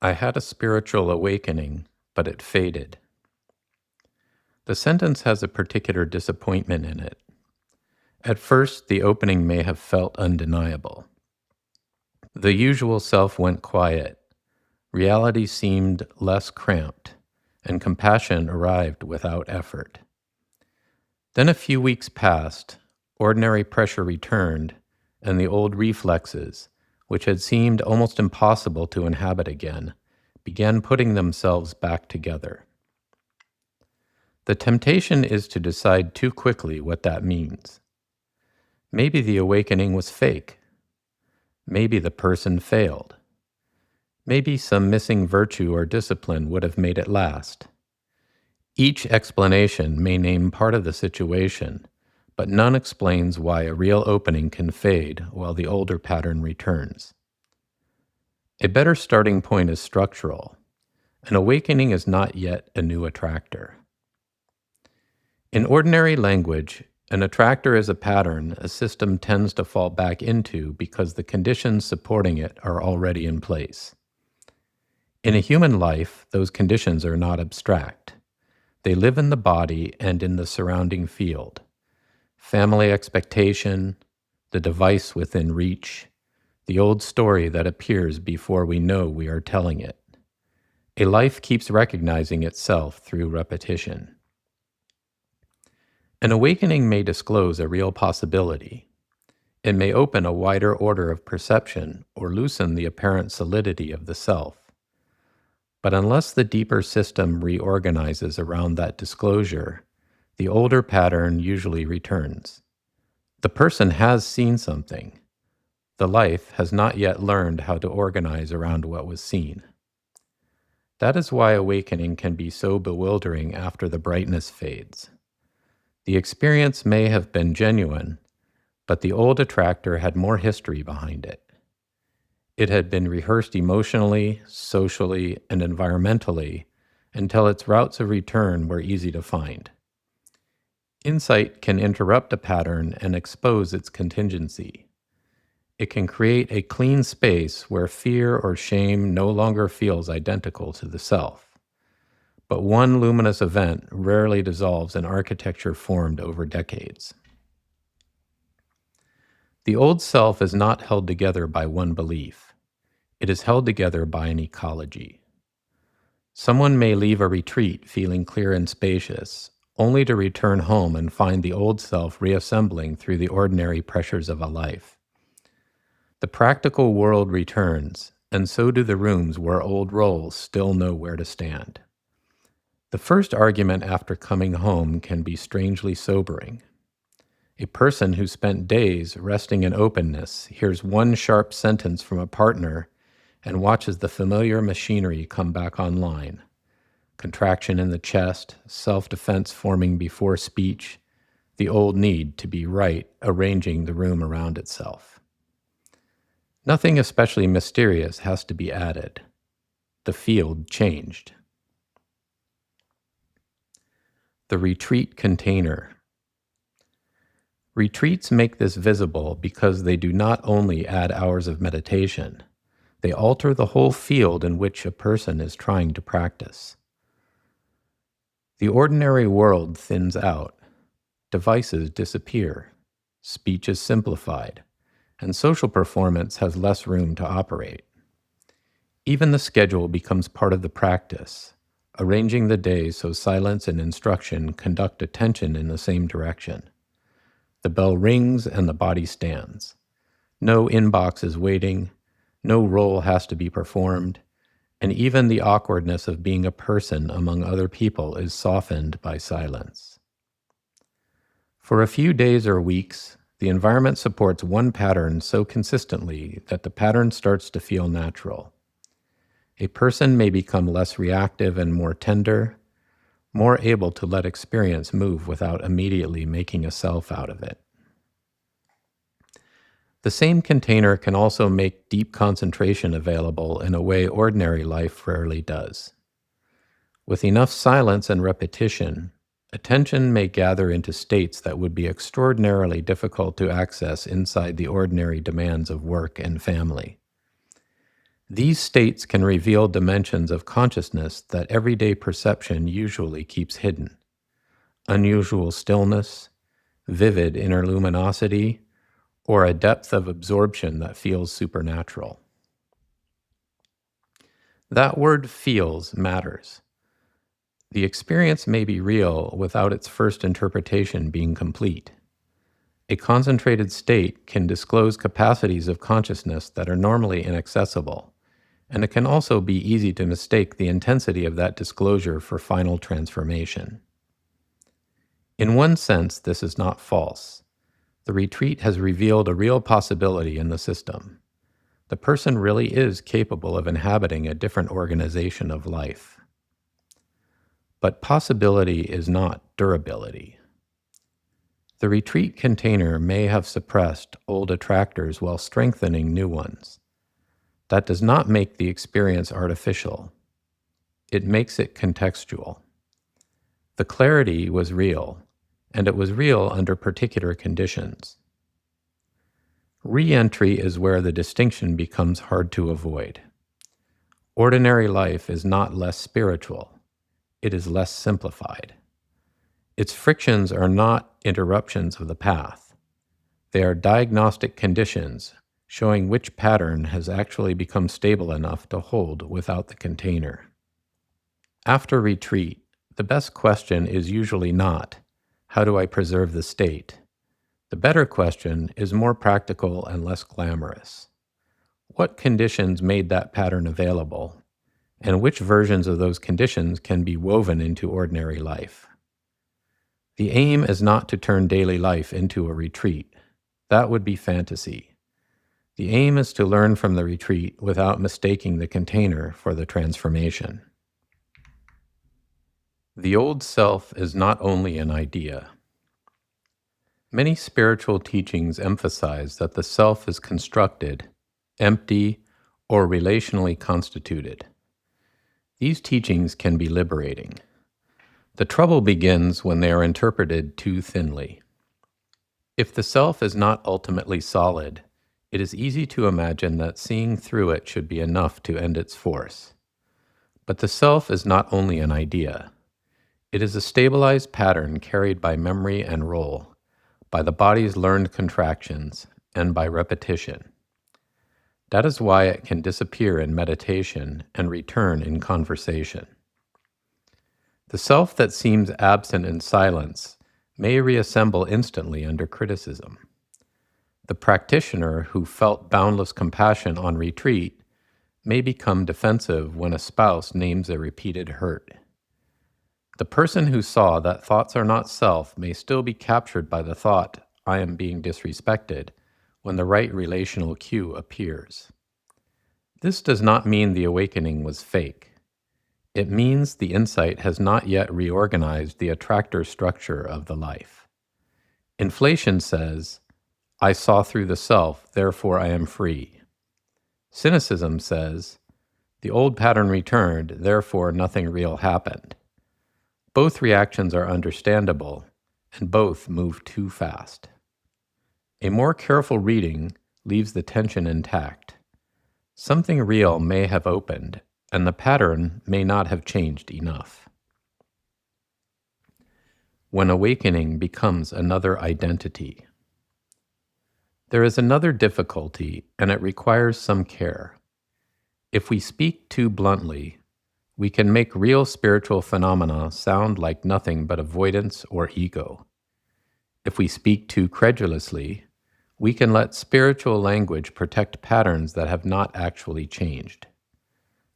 I had a spiritual awakening, but it faded. The sentence has a particular disappointment in it. At first, the opening may have felt undeniable. The usual self went quiet, reality seemed less cramped, and compassion arrived without effort. Then a few weeks passed, ordinary pressure returned, and the old reflexes, which had seemed almost impossible to inhabit again, began putting themselves back together. The temptation is to decide too quickly what that means. Maybe the awakening was fake. Maybe the person failed. Maybe some missing virtue or discipline would have made it last. Each explanation may name part of the situation, but none explains why a real opening can fade while the older pattern returns. A better starting point is structural. An awakening is not yet a new attractor. In ordinary language, an attractor is a pattern a system tends to fall back into because the conditions supporting it are already in place. In a human life, those conditions are not abstract. They live in the body and in the surrounding field. Family expectation, the device within reach, the old story that appears before we know we are telling it. A life keeps recognizing itself through repetition. An awakening may disclose a real possibility. It may open a wider order of perception or loosen the apparent solidity of the self. But unless the deeper system reorganizes around that disclosure, the older pattern usually returns. The person has seen something. The life has not yet learned how to organize around what was seen. That is why awakening can be so bewildering after the brightness fades. The experience may have been genuine, but the old attractor had more history behind it. It had been rehearsed emotionally, socially, and environmentally until its routes of return were easy to find. Insight can interrupt a pattern and expose its contingency. It can create a clean space where fear or shame no longer feels identical to the self. But one luminous event rarely dissolves an architecture formed over decades. The old self is not held together by one belief. It is held together by an ecology. Someone may leave a retreat feeling clear and spacious, only to return home and find the old self reassembling through the ordinary pressures of a life. The practical world returns, and so do the rooms where old roles still know where to stand. The first argument after coming home can be strangely sobering. A person who spent days resting in openness hears one sharp sentence from a partner and watches the familiar machinery come back online. Contraction in the chest, self-defense forming before speech, the old need to be right arranging the room around itself. Nothing especially mysterious has to be added. The field changed. The retreat container. Retreats make this visible because they do not only add hours of meditation, they alter the whole field in which a person is trying to practice. The ordinary world thins out, devices disappear, speech is simplified, and social performance has less room to operate. Even the schedule becomes part of the practice, arranging the day so silence and instruction conduct attention in the same direction. The bell rings and the body stands. No inbox is waiting, no role has to be performed, and even the awkwardness of being a person among other people is softened by silence. For a few days or weeks, the environment supports one pattern so consistently that the pattern starts to feel natural. A person may become less reactive and more tender, more able to let experience move without immediately making a self out of it. The same container can also make deep concentration available in a way ordinary life rarely does. With enough silence and repetition, attention may gather into states that would be extraordinarily difficult to access inside the ordinary demands of work and family. These states can reveal dimensions of consciousness that everyday perception usually keeps hidden: unusual stillness, vivid inner luminosity, or a depth of absorption that feels supernatural. That word "feels" matters. The experience may be real without its first interpretation being complete. A concentrated state can disclose capacities of consciousness that are normally inaccessible, and it can also be easy to mistake the intensity of that disclosure for final transformation. In one sense, this is not false. The retreat has revealed a real possibility in the system. The person really is capable of inhabiting a different organization of life. But possibility is not durability. The retreat container may have suppressed old attractors while strengthening new ones. That does not make the experience artificial. It makes it contextual. The clarity was real, and it was real under particular conditions. Re-entry is where the distinction becomes hard to avoid. Ordinary life is not less spiritual. It is less simplified. Its frictions are not interruptions of the path. They are diagnostic conditions showing which pattern has actually become stable enough to hold without the container. After retreat, the best question is usually not, how do I preserve the state? The better question is more practical and less glamorous. What conditions made that pattern available, and which versions of those conditions can be woven into ordinary life? The aim is not to turn daily life into a retreat. That would be fantasy. The aim is to learn from the retreat without mistaking the container for the transformation. The old self is not only an idea. Many spiritual teachings emphasize that the self is constructed, empty, or relationally constituted. These teachings can be liberating. The trouble begins when they are interpreted too thinly. If the self is not ultimately solid, it is easy to imagine that seeing through it should be enough to end its force. But the self is not only an idea. It is a stabilized pattern carried by memory and role, by the body's learned contractions, and by repetition. That is why it can disappear in meditation and return in conversation. The self that seems absent in silence may reassemble instantly under criticism. The practitioner who felt boundless compassion on retreat may become defensive when a spouse names a repeated hurt. The person who saw that thoughts are not self may still be captured by the thought, I am being disrespected, when the right relational cue appears. This does not mean the awakening was fake. It means the insight has not yet reorganized the attractor structure of the life. Inflation says, I saw through the self, therefore I am free. Cynicism says, the old pattern returned, therefore nothing real happened. Both reactions are understandable, and both move too fast. A more careful reading leaves the tension intact. Something real may have opened, and the pattern may not have changed enough. When awakening becomes another identity. There is another difficulty, and it requires some care. If we speak too bluntly, we can make real spiritual phenomena sound like nothing but avoidance or ego. If we speak too credulously, we can let spiritual language protect patterns that have not actually changed.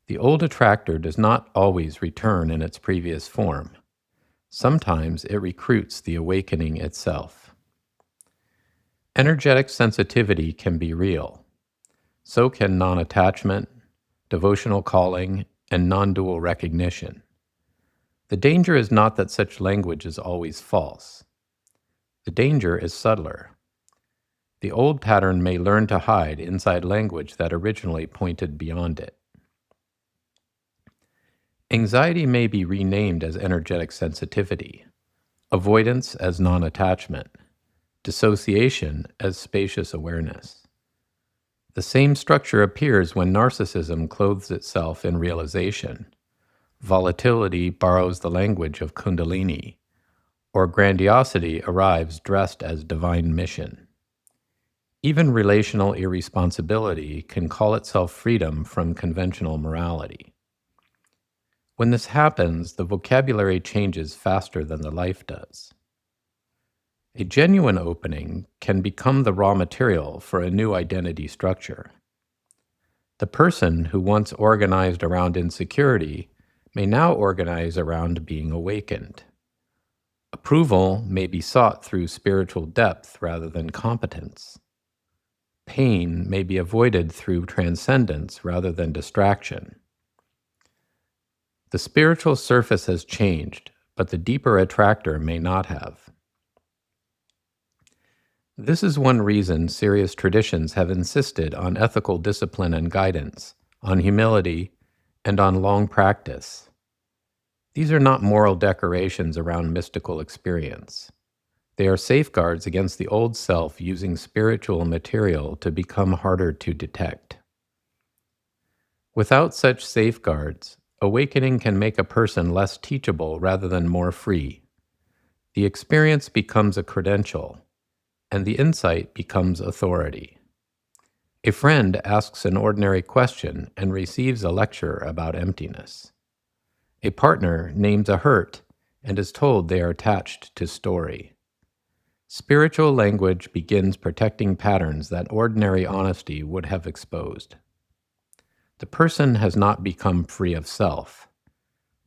The old attractor does not always return in its previous form. Sometimes it recruits the awakening itself. Energetic sensitivity can be real. So can non-attachment, devotional calling, and non-dual recognition. The danger is not that such language is always false. The danger is subtler. The old pattern may learn to hide inside language that originally pointed beyond it. Anxiety may be renamed as energetic sensitivity, avoidance as non-attachment, dissociation as spacious awareness. The same structure appears when narcissism clothes itself in realization. Volatility borrows the language of Kundalini, or grandiosity arrives dressed as divine mission. Even relational irresponsibility can call itself freedom from conventional morality. When this happens, the vocabulary changes faster than the life does. A genuine opening can become the raw material for a new identity structure. The person who once organized around insecurity may now organize around being awakened. Approval may be sought through spiritual depth rather than competence. Pain may be avoided through transcendence rather than distraction. The spiritual surface has changed, but the deeper attractor may not have. This is one reason serious traditions have insisted on ethical discipline and guidance, on humility, and on long practice. These are not moral decorations around mystical experience. They are safeguards against the old self using spiritual material to become harder to detect. Without such safeguards, awakening can make a person less teachable rather than more free. The experience becomes a credential, and the insight becomes authority. A friend asks an ordinary question and receives a lecture about emptiness. A partner names a hurt and is told they are attached to story. Spiritual language begins protecting patterns that ordinary honesty would have exposed. The person has not become free of self.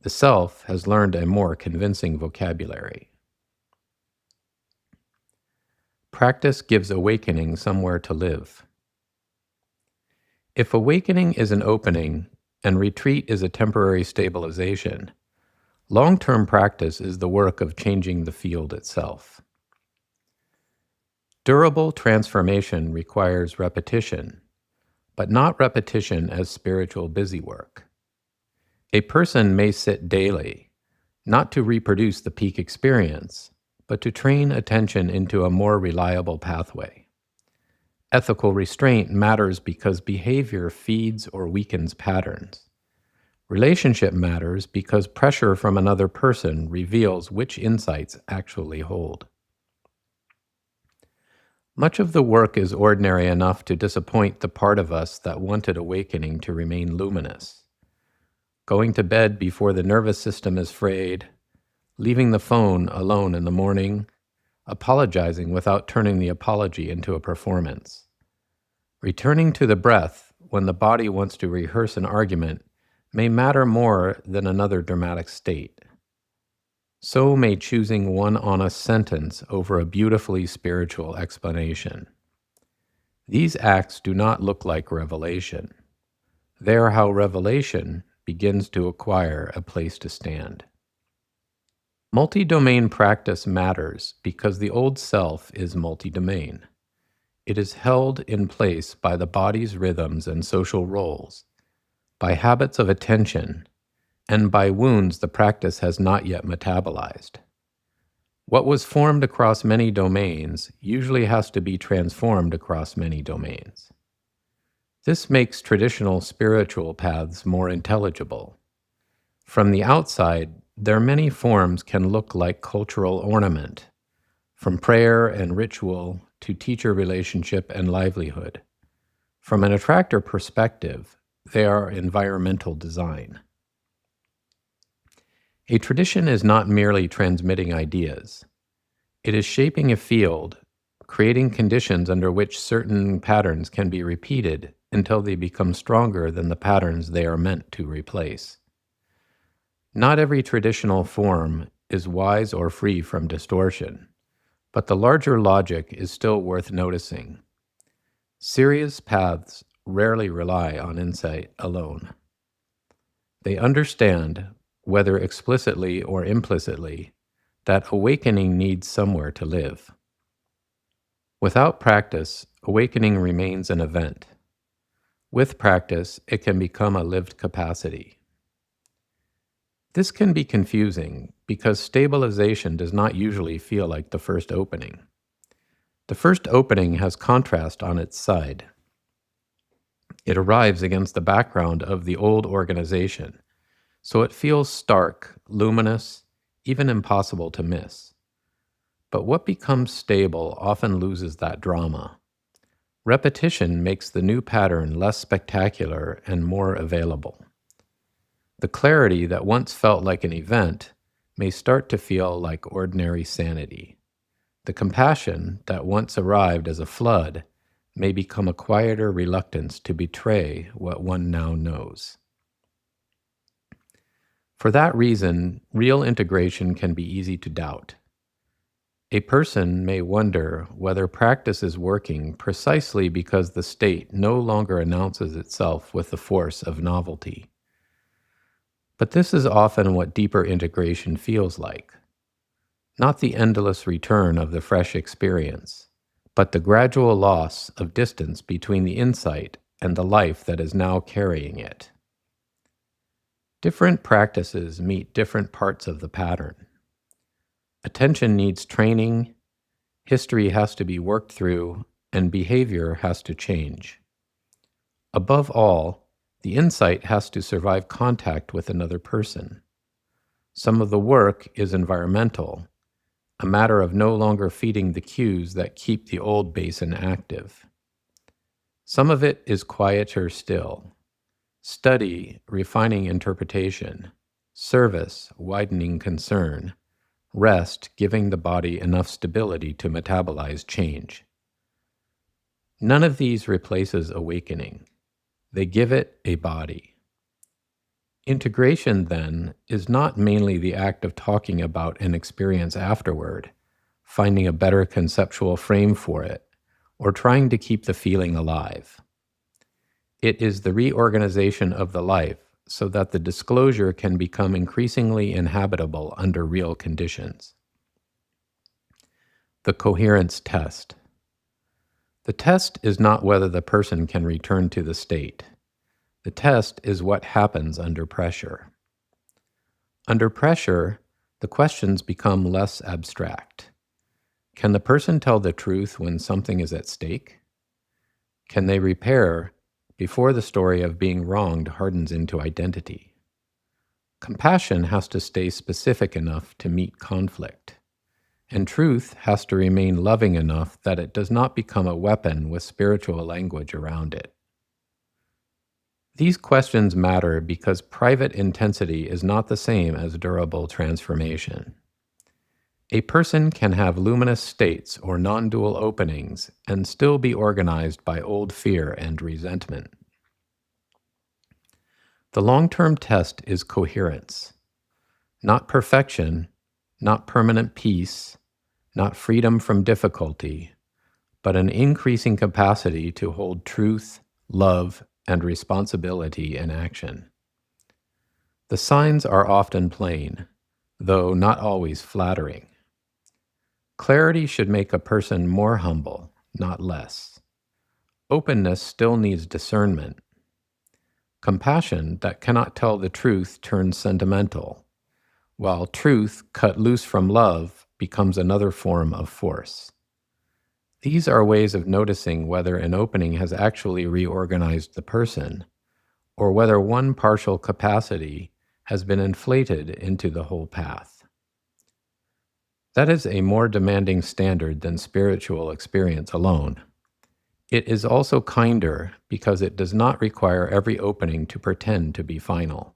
The self has learned a more convincing vocabulary. Practice gives awakening somewhere to live. If awakening is an opening and retreat is a temporary stabilization, long-term practice is the work of changing the field itself. Durable transformation requires repetition, but not repetition as spiritual busywork. A person may sit daily, not to reproduce the peak experience, but to train attention into a more reliable pathway. Ethical restraint matters because behavior feeds or weakens patterns. Relationship matters because pressure from another person reveals which insights actually hold. Much of the work is ordinary enough to disappoint the part of us that wanted awakening to remain luminous. Going to bed before the nervous system is frayed, leaving the phone alone in the morning, apologizing without turning the apology into a performance. Returning to the breath when the body wants to rehearse an argument may matter more than another dramatic state. So may choosing one honest sentence over a beautifully spiritual explanation. These acts do not look like revelation. They are how revelation begins to acquire a place to stand. Multi-domain practice matters because the old self is multi-domain. It is held in place by the body's rhythms and social roles, by habits of attention, and by wounds the practice has not yet metabolized. What was formed across many domains usually has to be transformed across many domains. This makes traditional spiritual paths more intelligible. From the outside, their many forms can look like cultural ornament, from prayer and ritual to teacher relationship and livelihood. From an attractor perspective, they are environmental design. A tradition is not merely transmitting ideas. It is shaping a field, creating conditions under which certain patterns can be repeated until they become stronger than the patterns they are meant to replace. Not every traditional form is wise or free from distortion, but the larger logic is still worth noticing. Serious paths rarely rely on insight alone. They understand, whether explicitly or implicitly, that awakening needs somewhere to live. Without practice, awakening remains an event. With practice, it can become a lived capacity. This can be confusing because stabilization does not usually feel like the first opening. The first opening has contrast on its side. It arrives against the background of the old organization, so it feels stark, luminous, even impossible to miss. But what becomes stable often loses that drama. Repetition makes the new pattern less spectacular and more available. The clarity that once felt like an event may start to feel like ordinary sanity. The compassion that once arrived as a flood may become a quieter reluctance to betray what one now knows. For that reason, real integration can be easy to doubt. A person may wonder whether practice is working precisely because the state no longer announces itself with the force of novelty. But this is often what deeper integration feels like. Not the endless return of the fresh experience, but the gradual loss of distance between the insight and the life that is now carrying it. Different practices meet different parts of the pattern. Attention needs training, history has to be worked through, and behavior has to change. Above all, the insight has to survive contact with another person. Some of the work is environmental, a matter of no longer feeding the cues that keep the old basin active. Some of it is quieter still. Study, refining interpretation. Service, widening concern. Rest, giving the body enough stability to metabolize change. None of these replaces awakening. They give it a body. Integration, then, is not mainly the act of talking about an experience afterward, finding a better conceptual frame for it, or trying to keep the feeling alive. It is the reorganization of the life so that the disclosure can become increasingly inhabitable under real conditions. The coherence test. The test is not whether the person can return to the state. The test is what happens under pressure. Under pressure, the questions become less abstract. Can the person tell the truth when something is at stake? Can they repair before the story of being wronged hardens into identity? Compassion has to stay specific enough to meet conflict, and truth has to remain loving enough that it does not become a weapon with spiritual language around it. These questions matter because private intensity is not the same as durable transformation. A person can have luminous states or non-dual openings and still be organized by old fear and resentment. The long-term test is coherence, not perfection, not permanent peace, not freedom from difficulty, but an increasing capacity to hold truth, love, and responsibility in action. The signs are often plain, though not always flattering. Clarity should make a person more humble, not less. Openness still needs discernment. Compassion that cannot tell the truth turns sentimental, while truth cut loose from love becomes another form of force. These are ways of noticing whether an opening has actually reorganized the person, or whether one partial capacity has been inflated into the whole path. That is a more demanding standard than spiritual experience alone. It is also kinder because it does not require every opening to pretend to be final.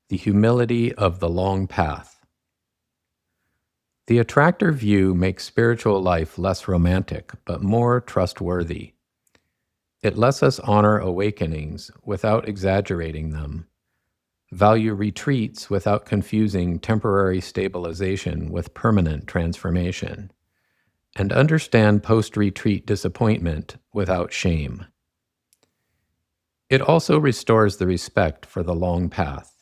The humility of the long path. The attractor view makes spiritual life less romantic, but more trustworthy. It lets us honor awakenings without exaggerating them, value retreats without confusing temporary stabilization with permanent transformation, and understand post-retreat disappointment without shame. It also restores the respect for the long path.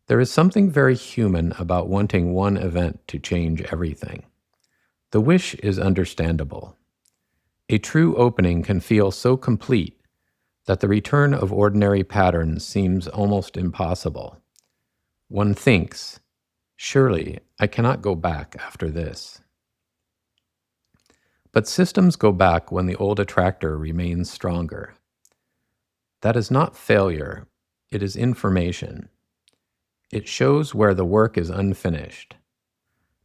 There is something very human about wanting one event to change everything. The wish is understandable. A true opening can feel so complete that the return of ordinary patterns seems almost impossible. One thinks, surely I cannot go back after this. But systems go back when the old attractor remains stronger. That is not failure, it is information. It shows where the work is unfinished.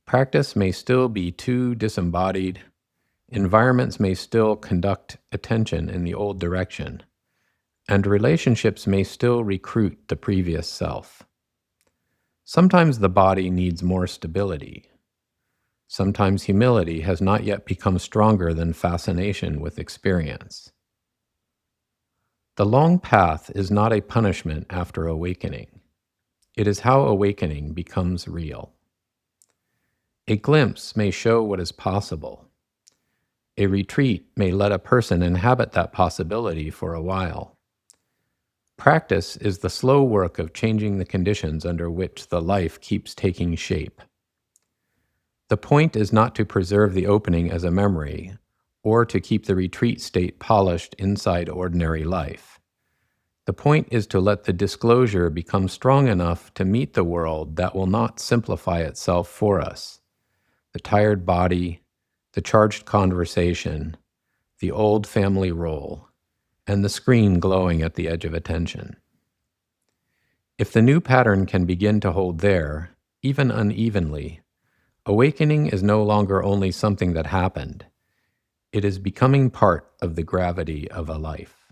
Practice may still be too disembodied, environments may still conduct attention in the old direction, and relationships may still recruit the previous self. Sometimes the body needs more stability. Sometimes humility has not yet become stronger than fascination with experience. The long path is not a punishment after awakening. It is how awakening becomes real. A glimpse may show what is possible. A retreat may let a person inhabit that possibility for a while. Practice is the slow work of changing the conditions under which the life keeps taking shape. The point is not to preserve the opening as a memory, or to keep the retreat state polished inside ordinary life. The point is to let the disclosure become strong enough to meet the world that will not simplify itself for us. The tired body, the charged conversation, the old family role, and the screen glowing at the edge of attention. If the new pattern can begin to hold there, even unevenly, awakening is no longer only something that happened. It is becoming part of the gravity of a life.